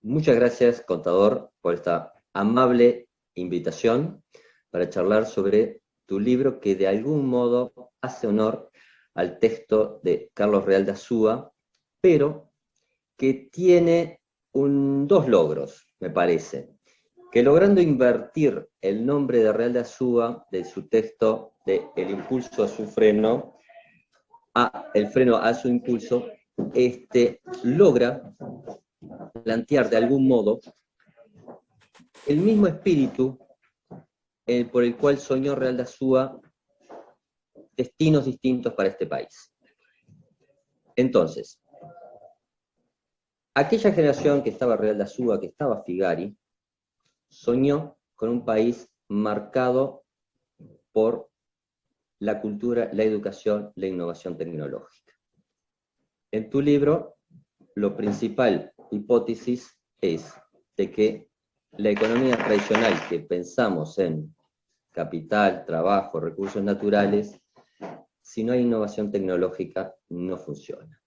Muchas gracias, contador, por esta amable invitación para charlar sobre tu libro que de algún modo hace honor al texto de Carlos Real de Azúa, pero que tiene dos logros, me parece. Que logrando invertir el nombre de Real de Azúa de su texto de El impulso a su freno, a el freno a su impulso, logra plantear de algún modo el mismo espíritu por el cual soñó Real de Azúa destinos distintos para este país. Entonces, aquella generación que estaba Real de Azúa, que estaba Figari, soñó con un país marcado por la cultura, la educación, la innovación tecnológica. En tu libro, la principal hipótesis es de que la economía tradicional que pensamos en capital, trabajo, recursos naturales, si no hay innovación tecnológica, no funciona.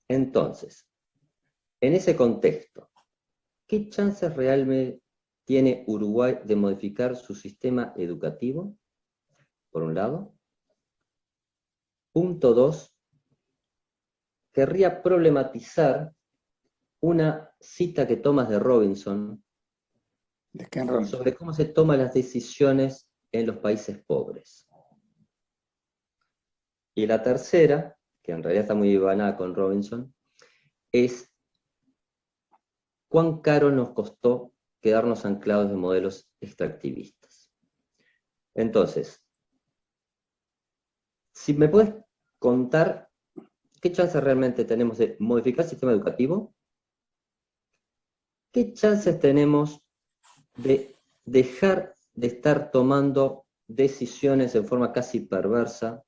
Entonces, en ese contexto, ¿qué chances realmente tiene Uruguay de modificar su sistema educativo? Por un lado. Punto 2, querría problematizar una cita que tomas de Robinson sobre cómo se toman las decisiones en los países pobres. Y la tercera, que en realidad está muy divanada con Robinson, es cuán caro nos costó quedarnos anclados en modelos extractivistas. Entonces, si me puedes contar qué chances realmente tenemos de modificar el sistema educativo, qué chances tenemos de dejar de estar tomando decisiones en forma casi perversa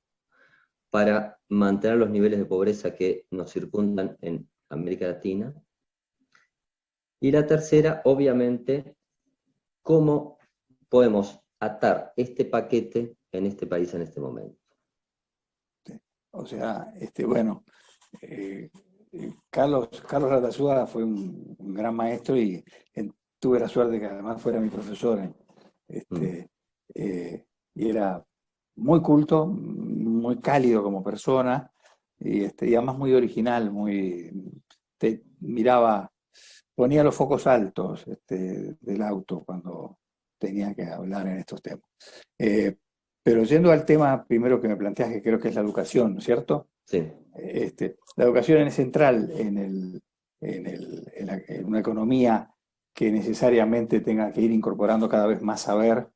para mantener los niveles de pobreza que nos circundan en América Latina. Y la tercera, obviamente, cómo podemos atar este paquete en este país en este momento. O sea, bueno, Carlos Ratazúa fue un gran maestro y tuve la suerte de que además fuera mi profesor. Y era muy culto, muy cálido como persona y además muy original, te miraba, ponía los focos altos del auto cuando tenía que hablar en estos temas. Pero yendo al tema primero que me planteas, que creo que es la educación, ¿no es cierto? Sí. La educación es central en una economía que necesariamente tenga que ir incorporando cada vez más saber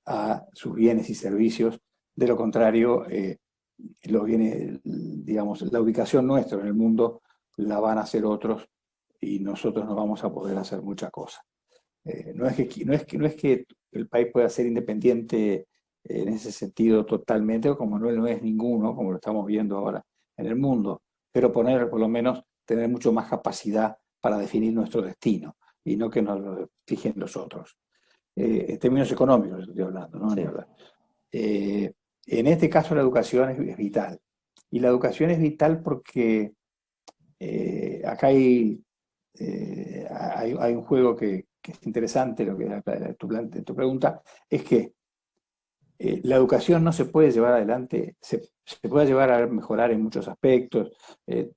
a sus bienes y servicios. De lo contrario, los bienes, digamos, la ubicación nuestra en el mundo la van a hacer otros y nosotros no vamos a poder hacer mucha cosa. No es que el país pueda ser independiente en ese sentido totalmente, o como no es ninguno, como lo estamos viendo ahora en el mundo, pero por lo menos tener mucho más capacidad para definir nuestro destino y no que nos lo fijen los otros. En términos económicos estoy hablando, ¿no? Sí. En este caso la educación es vital. Y la educación es vital porque acá hay un juego que es interesante, lo que tu pregunta, es que la educación no se puede llevar adelante, se puede llevar a mejorar en muchos aspectos,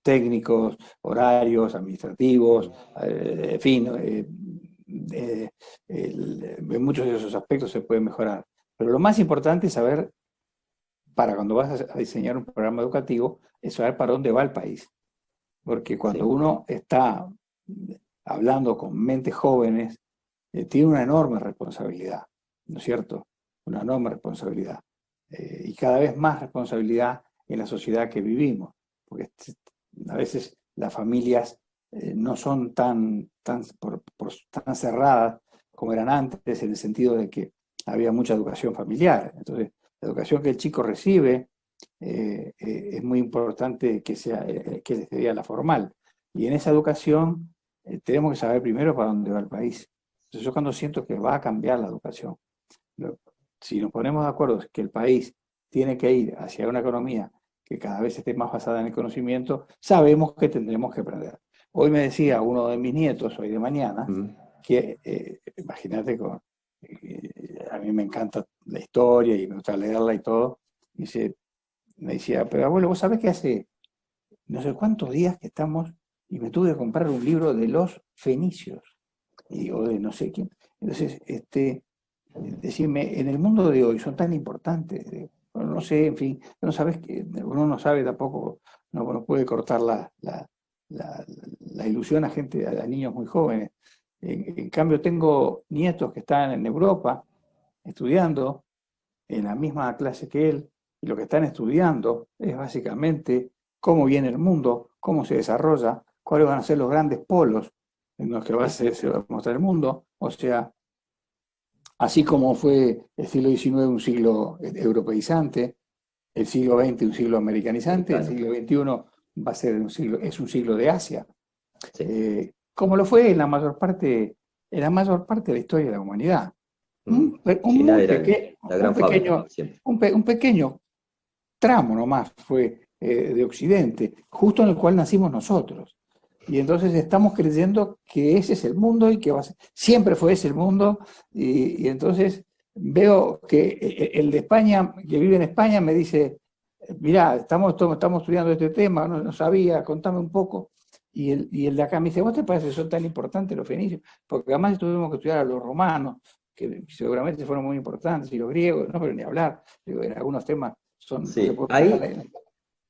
técnicos, horarios, administrativos, en fin, en muchos de esos aspectos se puede mejorar. Pero lo más importante es saber, para cuando vas a diseñar un programa educativo, es saber para dónde va el país. Porque cuando uno está hablando con mentes jóvenes, tiene una enorme responsabilidad, ¿no es cierto? Una enorme responsabilidad. Y cada vez más responsabilidad en la sociedad que vivimos, porque a veces las familias no son tan cerradas como eran antes, en el sentido de que había mucha educación familiar. Entonces, la educación que el chico recibe es muy importante que sea la formal. Y en esa educación tenemos que saber primero para dónde va el país. Entonces, yo cuando siento que va a cambiar la educación, si nos ponemos de acuerdo que el país tiene que ir hacia una economía que cada vez esté más basada en el conocimiento, sabemos que tendremos que aprender. Hoy me decía uno de mis nietos, hoy de mañana, Mm, que, imagínate, a mí me encanta la historia y me gusta leerla y todo, dice, me decía, pero abuelo, vos sabés que hace no sé cuántos días que estamos y me tuve que comprar un libro de los fenicios, y digo, de no sé quién. Entonces, decirme, en el mundo de hoy son tan importantes, bueno, no sé, en fin, no sabes que uno no sabe tampoco, no puede cortar la- la ilusión a gente, a niños muy jóvenes. En cambio, tengo nietos que están en Europa estudiando en la misma clase que él, y lo que están estudiando es básicamente cómo viene el mundo, cómo se desarrolla, cuáles van a ser los grandes polos en los que se va a mostrar el mundo. O sea, así como fue el siglo XIX un siglo europeizante, el siglo XX un siglo americanizante, el americano, siglo XXI va a ser es un siglo de Asia, sí. como lo fue en la mayor parte de la historia de la humanidad. Mm. Un China muy era pequeño, la gran fábrica, siempre. un pequeño tramo nomás fue de Occidente, justo en el cual nacimos nosotros. Y entonces estamos creyendo que ese es el mundo y que siempre fue ese el mundo. Y entonces veo que el de España, que vive en España, me dice, mirá, estamos estudiando este tema, no sabía, contame un poco. Y el de acá me dice, ¿vos te parece que son tan importantes los fenicios? Porque además tuvimos que estudiar a los romanos, que seguramente fueron muy importantes, y los griegos, no, pero ni hablar, digo, en algunos temas no se Sí, puede bajar ahí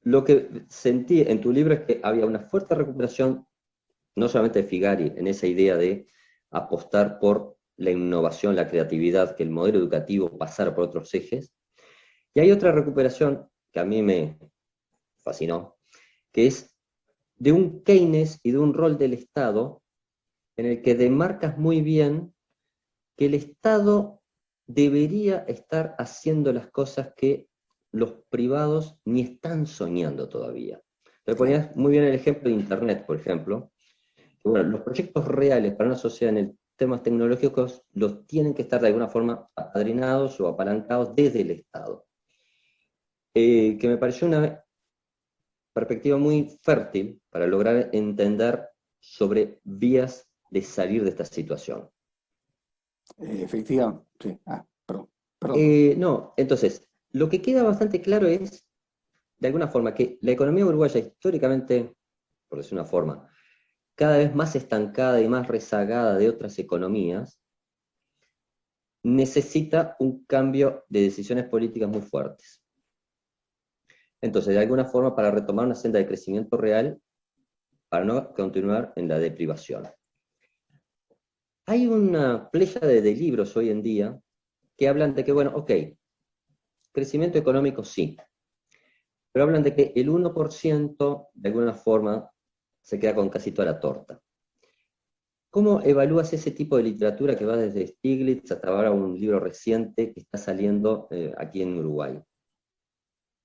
lo que sentí en tu libro es que había una fuerte recuperación, no solamente de Figari, en esa idea de apostar por la innovación, la creatividad, que el modelo educativo pasara por otros ejes. Y hay otra recuperación que a mí me fascinó, que es de un Keynes y de un rol del Estado en el que demarcas muy bien que el Estado debería estar haciendo las cosas que los privados ni están soñando todavía. Te claro. ponías muy bien el ejemplo de Internet, por ejemplo. Bueno, los proyectos reales para una sociedad en el temas tecnológicos los tienen que estar de alguna forma apadrinados o apalancados desde el Estado. Que me pareció una perspectiva muy fértil para lograr entender sobre vías de salir de esta situación. Efectivamente, sí. Perdón. No, entonces, lo que queda bastante claro es, de alguna forma, que la economía uruguaya históricamente, por decir una forma, cada vez más estancada y más rezagada de otras economías, necesita un cambio de decisiones políticas muy fuertes. Entonces, de alguna forma, para retomar una senda de crecimiento real, para no continuar en la deprivación. Hay una pléyade de libros hoy en día que hablan de que, bueno, ok, crecimiento económico sí, pero hablan de que el 1% de alguna forma se queda con casi toda la torta. ¿Cómo evalúas ese tipo de literatura que va desde Stiglitz hasta ahora un libro reciente que está saliendo aquí en Uruguay?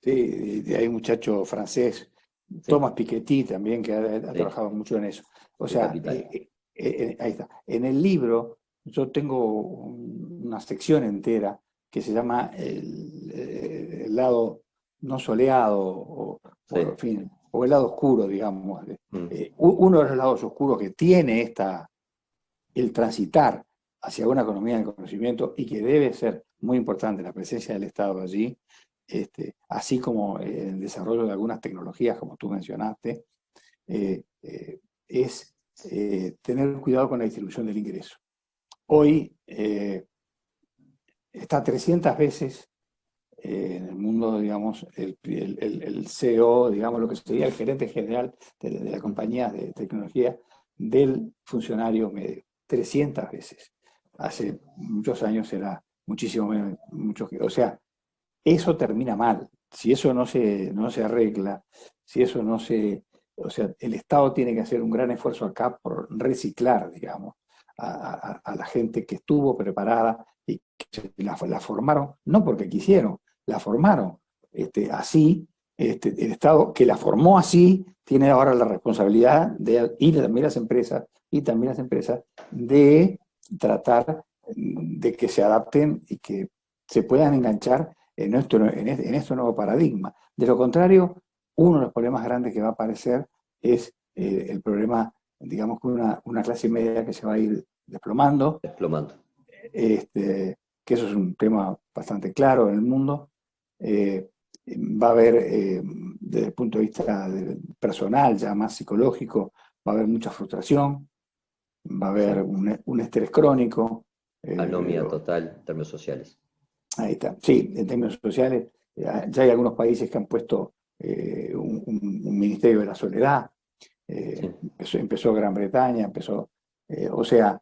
Sí, hay un muchacho francés, Sí, Thomas Piketty también, que ha sí, trabajado mucho en eso. O el sea, Capital. ahí está. En el libro yo tengo una sección entera que se llama el lado no soleado, en Sí. fin, o el lado oscuro, digamos. Mm. Uno de los lados oscuros que tiene el transitar hacia una economía del conocimiento y que debe ser muy importante la presencia del Estado allí, así como el desarrollo de algunas tecnologías, como tú mencionaste, es tener cuidado con la distribución del ingreso. Hoy está 300 veces en el mundo, digamos, el CEO, digamos, lo que sería el gerente general de la compañía de tecnología del funcionario medio. 300 veces. Hace muchos años era muchísimo menos, o sea, eso termina mal. Si eso no se arregla, si eso no se... O sea, el Estado tiene que hacer un gran esfuerzo acá por reciclar, digamos, a la gente que estuvo preparada y que la formaron, no porque quisieron, la formaron así. El Estado que la formó así tiene ahora la responsabilidad de, y también las empresas, de tratar de que se adapten y que se puedan enganchar en este nuevo paradigma. De lo contrario, uno de los problemas grandes que va a aparecer es el problema digamos que una clase media que se va a ir desplomando, Desplomando. Que eso es un tema bastante claro en el mundo. Va a haber, desde el punto de vista personal, ya más psicológico, va a haber mucha frustración, va a haber un estrés crónico. Anomia total en términos sociales. Ahí está. Sí, en términos sociales, ya hay algunos países que han puesto un ministerio de la soledad. Empezó Gran Bretaña, o sea,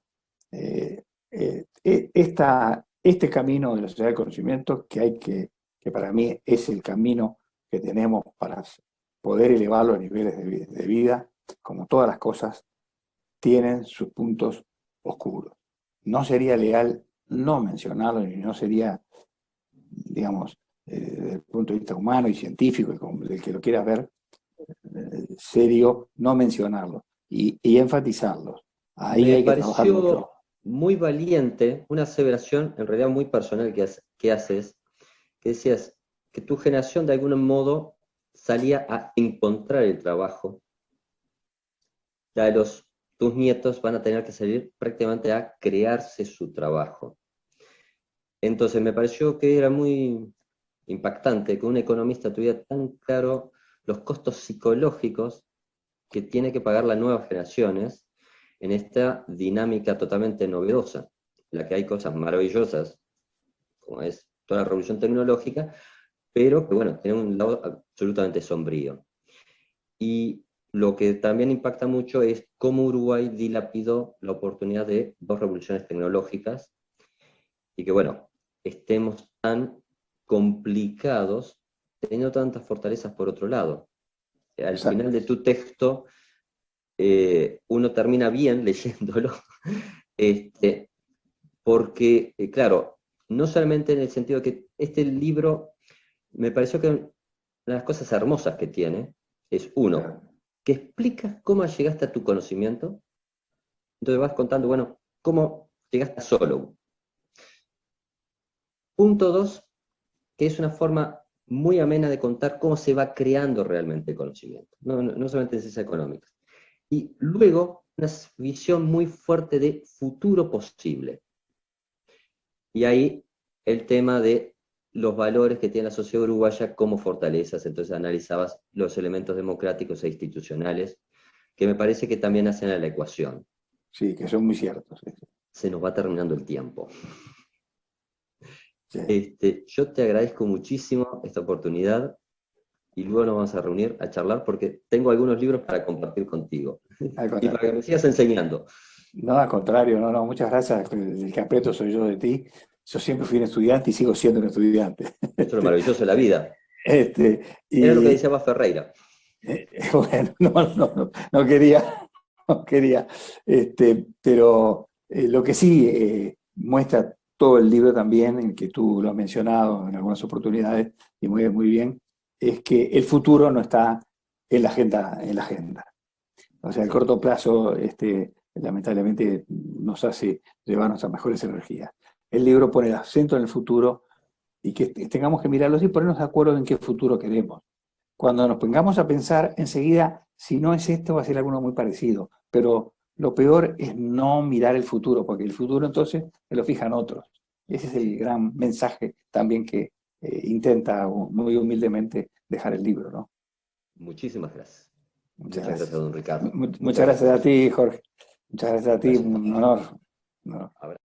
este camino de la sociedad del conocimiento que para mí es el camino que tenemos para poder elevar los niveles de vida, como todas las cosas, tienen sus puntos oscuros. No sería legal no mencionarlo, y no sería, digamos, desde el punto de vista humano y científico, del que lo quiera ver, serio, no mencionarlo y enfatizarlo. Ahí Me hay que trabajar mucho. pareció muy valiente una aseveración, en realidad muy personal que haces, que decías que tu generación de algún modo salía a encontrar el trabajo. Ya tus nietos van a tener que salir prácticamente a crearse su trabajo. Entonces me pareció que era muy impactante que un economista tuviera tan claro los costos psicológicos que tiene que pagar las nuevas generaciones en esta dinámica totalmente novedosa, en la que hay cosas maravillosas, como es toda la revolución tecnológica, pero que, bueno, tiene un lado absolutamente sombrío. Y lo que también impacta mucho es cómo Uruguay dilapidó la oportunidad de dos revoluciones tecnológicas y que, bueno, estemos tan complicados teniendo tantas fortalezas por otro lado. Al Exacto. final de tu texto, uno termina bien leyéndolo, porque, claro, no solamente en el sentido de que este libro me pareció que una de las cosas hermosas que tiene es, uno, que explica cómo llegaste a tu conocimiento, entonces vas contando, bueno, cómo llegaste a Solo. Punto dos, que es una forma muy amena de contar cómo se va creando realmente el conocimiento, no solamente en ciencias económicas. Y luego, una visión muy fuerte de futuro posible. Y ahí el tema de los valores que tiene la sociedad uruguaya como fortalezas, entonces analizabas los elementos democráticos e institucionales, que me parece que también hacen a la ecuación. Sí, que son muy ciertos. Sí. Se nos va terminando el tiempo. Sí. Yo te agradezco muchísimo esta oportunidad y luego nos vamos a reunir a charlar porque tengo algunos libros para compartir contigo y para que me sigas enseñando. No, al contrario, no, muchas gracias. El que aprieto soy yo de ti. Yo siempre fui un estudiante y sigo siendo un estudiante. Esto es lo maravilloso de la vida. Era lo que Y decía Abba Ferreira. bueno, no quería, pero lo que sí muestra todo el libro también, en que tú lo has mencionado en algunas oportunidades, y muy bien, es que el futuro no está en la agenda. O sea, el corto plazo, lamentablemente, nos hace llevarnos a mejores energías. El libro pone el acento en el futuro y que tengamos que mirarlo y ponernos de acuerdo en qué futuro queremos. Cuando nos pongamos a pensar, enseguida, si no es esto, va a ser alguno muy parecido. Pero lo peor es no mirar el futuro, porque el futuro entonces se lo fijan otros. Ese es el gran mensaje también que intenta muy humildemente dejar el libro, ¿no? Muchísimas gracias. Muchas Muchas gracias, gracias. don Ricardo. Muchas gracias a ti, Jorge. Muchas gracias a ti, Gracias. un honor. Abrazo.